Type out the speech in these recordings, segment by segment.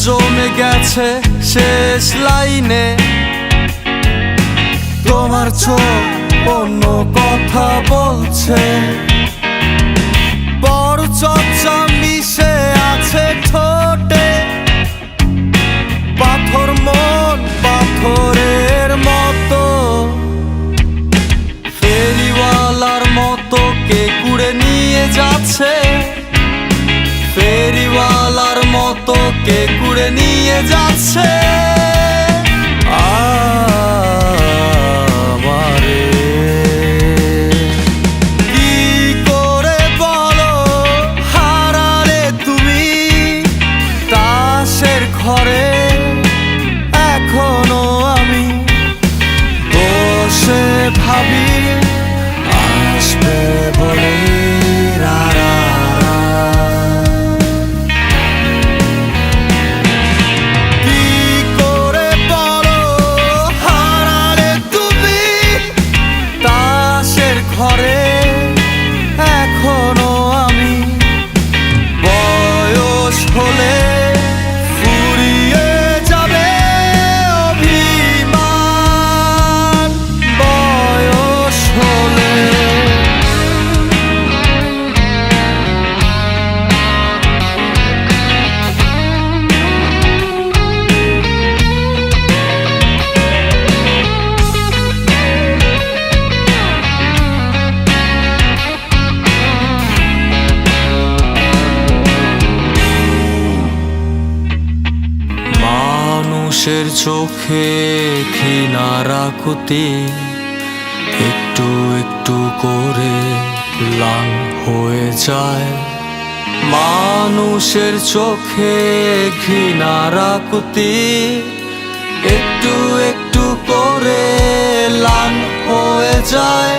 জমে গেছে শেষ লাইনে। তোমার চোখ অন্য কথা বলছে, বড় চর্চা মিশে আছে ঠোঁটে। পাথর মন পাথরের মতো, ফেরিওয়ালার মতো কে কুড়ে নিয়ে যাচ্ছে। ফেরিওয়ালার মতো কে কুড়ে নিয়ে যাচ্ছে আমারে। কি করে বলো হারালে তুমি তাসের ঘরে। এখনো আমি বসে ভাবি আসবে বলে রারা। ঘরে এখনো আমি বয়স হলে ফুরিয়ে যাবে অভিমান। বয়স হলে মানুষের চোখে ঘৃণার আকুতি একটু একটু করে ম্লান হয়ে যায়। মানুষের চোখে ঘৃণার আকুতি একটু একটু করে ম্লান হয়ে যায়।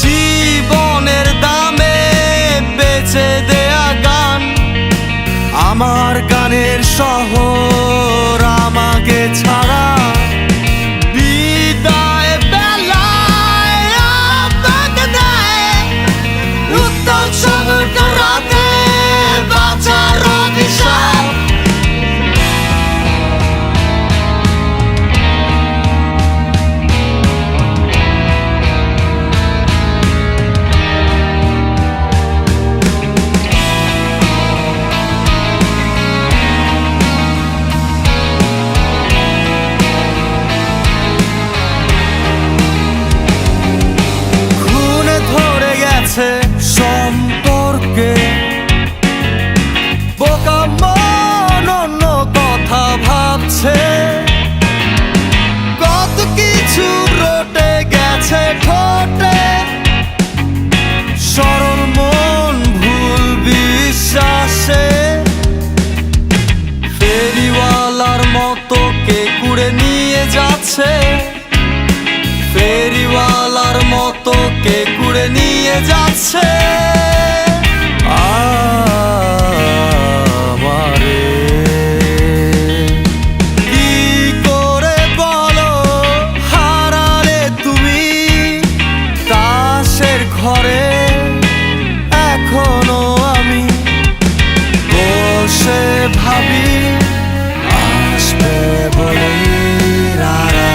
জীবনের দামে বেচে দেয়া গান, আমার গানের শহর আমাকে ছাড়া। বিদায় বেলায় আপনাকে দেয় উত্তম সমুদ্র রাতে বাঁচার অভিশাপ। সম্পর্কে বোকা মন অন্য কথা ভাবছে। কত কিছু রটে গেছে ঠোঁটে, সরল মন ভুল বিশ্বাসে। ফেরিওয়ালার মতো কে কুড়ে নিয়ে যাচ্ছে। ফেরিওয়ালার মতো কে কুড়ে নিয়ে যাচ্ছে আমারে। কি করে বলো হারালে তুমি তাসের ঘরে। এখনো আমি বসে ভাবি আসবে বলে রারা।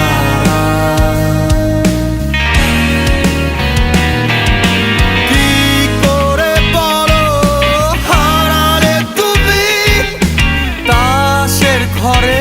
ঘরে